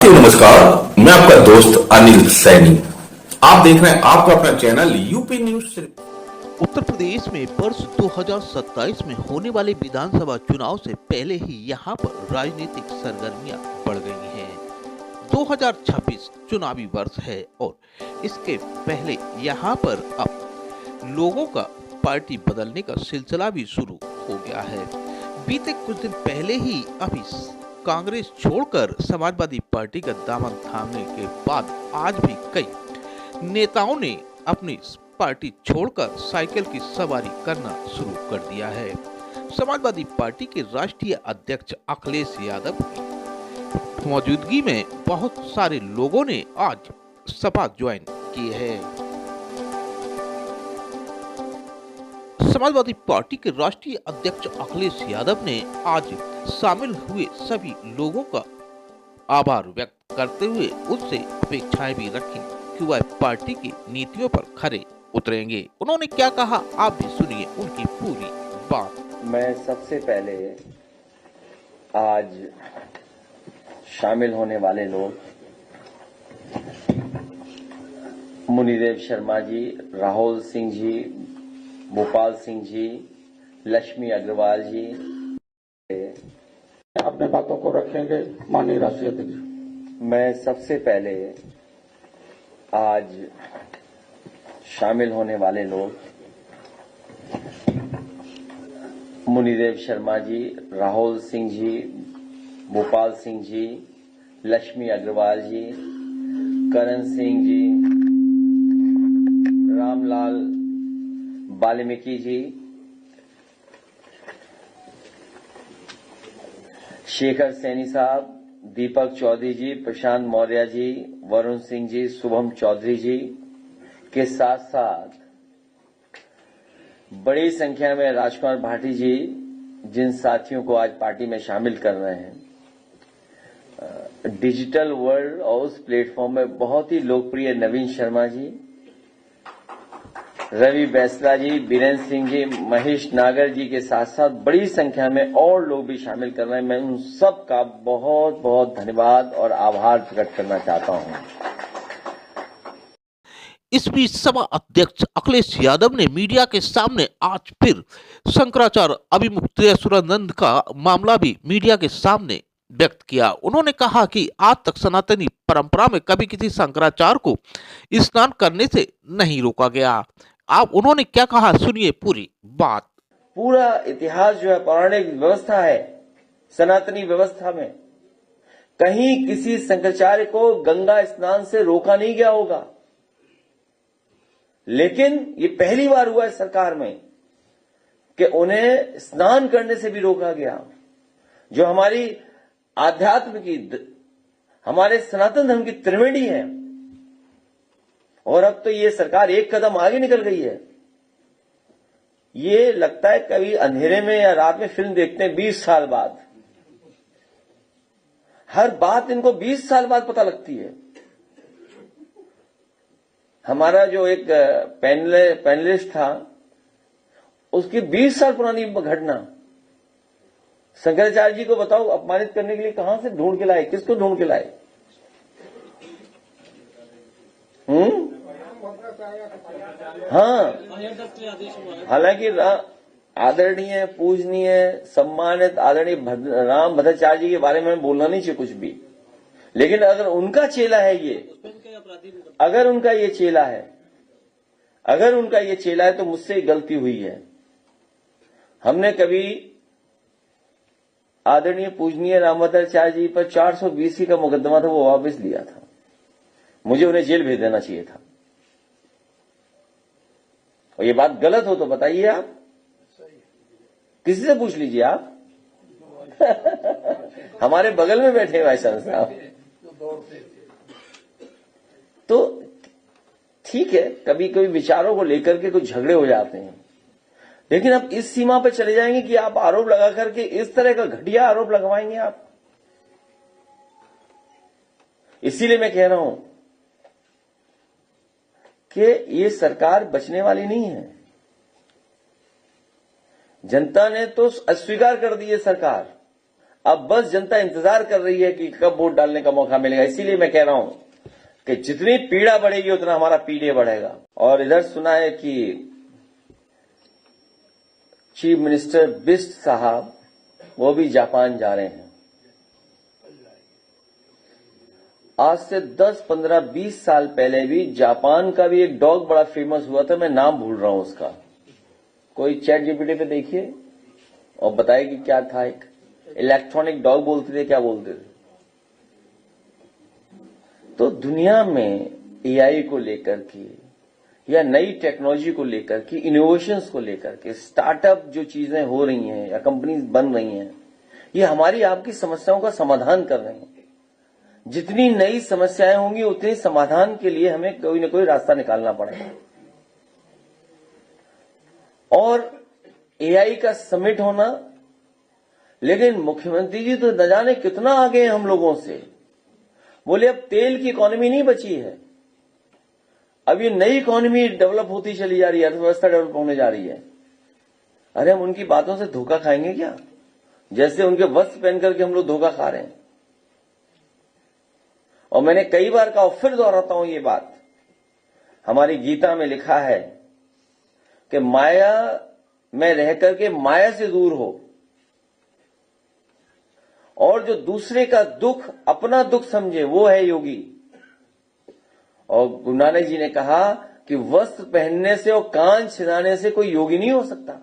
साथियों नमस्कार, मैं आपका दोस्त अनिल सैनी। आप देख रहे हैं आपका अपना channel UP news. Uttar Pradesh में वर्ष 2027 में होने वाले विधानसभा चुनाव से पहले ही यहां पर राजनीतिक सरगर्मियां बढ़ गई हैं। 2026 चुनावी वर्ष है और इसके पहले यहां पर अब लोगों का पार्टी बदलने का सिलसिला भी शुरू हो गया है। बीते कुछ दिन पहले ही अभी कांग्रेस छोड़कर समाजवादी पार्टी का दामन थामने के बाद आज भी कई नेताओं ने अपनी पार्टी छोड़कर साइकिल की सवारी करना शुरू कर दिया है। समाजवादी पार्टी के राष्ट्रीय अध्यक्ष अखिलेश यादव की मौजूदगी में बहुत सारे लोगों ने आज सपा ज्वाइन की है। समाजवादी पार्टी के राष्ट्रीय अध्यक्ष अखिलेश यादव ने आज शामिल हुए सभी लोगों का आभार व्यक्त करते हुए उनसे अपेक्षाएं भी रखी कि वह पार्टी की नीतियों पर खरे उतरेंगे। उन्होंने क्या कहा, आप भी सुनिए उनकी पूरी बात। मैं सबसे पहले आज शामिल होने वाले लोग मुनिदेव शर्मा जी, राहुल सिंह जी, भोपाल सिंह जी, लक्ष्मी अग्रवाल जी अपने बातों को रखेंगे। माननीय राष्ट्रीय अध्यक्ष, मैं सबसे पहले आज शामिल होने वाले लोग मुनिदेव शर्मा जी, राहुल सिंह जी, भोपाल सिंह जी, लक्ष्मी अग्रवाल जी, करण सिंह जी, रामलाल वाल्मीकि जी, शेखर सैनी साहब, दीपक चौधरी जी, प्रशांत मौर्य जी, वरुण सिंह जी, शुभम चौधरी जी के साथ साथ बड़ी संख्या में राजकुमार भाटी जी, जिन साथियों को आज पार्टी में शामिल कर रहे हैं, डिजिटल वर्ल्ड और उस प्लेटफॉर्म में बहुत ही लोकप्रिय नवीन शर्मा जी, रवि बैसला जी, बीरेन्द्र सिंह जी, महेश नागर जी के साथ साथ बड़ी संख्या में और लोग भी शामिल कर रहे हैं। मैं उन सब का बहुत बहुत धन्यवाद और आभार प्रकट करना चाहता हूं। इस बीच सपा अध्यक्ष अखिलेश यादव ने मीडिया के सामने आज फिर शंकराचार्य अभिमुख त्रियसुरानंद का मामला भी मीडिया के सामने व्यक्त किया। उन्होंने कहा कि आज तक सनातनी परंपरा में कभी किसी शंकराचार्य को स्नान करने से नहीं रोका गया। आप उन्होंने क्या कहा, सुनिए पूरी बात। पूरा इतिहास जो है पौराणिक व्यवस्था है, सनातनी व्यवस्था में कहीं किसी शंकराचार्य को गंगा स्नान से रोका नहीं गया होगा, लेकिन ये पहली बार हुआ है सरकार में कि उन्हें स्नान करने से भी रोका गया। जो हमारी आध्यात्म की, हमारे सनातन धर्म की त्रिवेणी है, और अब तो ये सरकार एक कदम आगे निकल गई है। ये लगता है कभी अंधेरे में या रात में फिल्म देखते हैं 20 साल बाद, हर बात इनको 20 साल बाद पता लगती है। हमारा जो एक पैनलिस्ट था, उसकी 20 साल पुरानी घटना शंकराचार्य जी को बताओ अपमानित करने के लिए कहां से ढूंढ के लाए, किसको ढूंढ के लाए? हाँ, हालांकि आदरणीय, पूजनीय, सम्मानित आदरणीय राम भद्राचार्य जी के बारे में बोलना नहीं चाहिए कुछ भी, लेकिन अगर उनका चेला है ये, अगर उनका ये चेला है तो मुझसे गलती हुई है। हमने कभी आदरणीय पूजनीय रामभद्राचार्य जी पर 420 का मुकदमा था, वो वापस लिया था। मुझे उन्हें जेल भेज देना चाहिए था। और ये बात गलत हो तो बताइए, आप किसी से पूछ लीजिए आप। हमारे बगल में बैठे भाई साहब। तो ठीक है, कभी कभी विचारों को लेकर के कुछ झगड़े हो जाते हैं, लेकिन अब इस सीमा पर चले जाएंगे कि आप आरोप लगा करके इस तरह का घटिया आरोप लगवाएंगे आप। इसीलिए मैं कह रहा हूं कि ये सरकार बचने वाली नहीं है। जनता ने तो अस्वीकार कर दी है सरकार। अब बस जनता इंतजार कर रही है कि कब वोट डालने का मौका मिलेगा। इसीलिए मैं कह रहा हूं कि जितनी पीड़ा बढ़ेगी उतना हमारा पीडीए बढ़ेगा। और इधर सुना है कि चीफ मिनिस्टर बिस्ट साहब वो भी जापान जा रहे हैं। आज से 10, 15, 20 साल पहले भी जापान का भी एक डॉग बड़ा फेमस हुआ था, मैं नाम भूल रहा हूं उसका। कोई चैट जीपीटी पे देखिए और बताइए कि क्या था। एक इलेक्ट्रॉनिक डॉग बोलते थे, क्या बोलते थे। तो दुनिया में एआई को लेकर के या नई टेक्नोलॉजी को लेकर के, इनोवेशंस को लेकर के, स्टार्टअप जो चीजें हो रही हैं या कंपनीज बन रही हैं, ये हमारी आपकी समस्याओं का समाधान कर रहे हैं। जितनी नई समस्याएं होंगी उतनी समाधान के लिए हमें कोई न कोई रास्ता निकालना पड़ेगा। और एआई का समिट होना, लेकिन मुख्यमंत्री जी तो न जाने कितना आगे हैं हम लोगों से। बोले अब तेल की इकोनॉमी नहीं बची है, अब ये नई इकोनॉमी डेवलप होती चली जा रही है, अर्थव्यवस्था डेवलप होने जा रही है। अरे हम उनकी बातों से धोखा खाएंगे क्या? जैसे उनके वस्त्र पहन करके हम लोग धोखा खा रहे हैं। और मैंने कई बार कहा, फिर दोहराता हूं ये बात, हमारी गीता में लिखा है कि माया में रह करके माया से दूर हो, और जो दूसरे का दुख अपना दुख समझे वो है योगी। और गुरु नानक जी ने कहा कि वस्त्र पहनने से और कान छिदाने से कोई योगी नहीं हो सकता।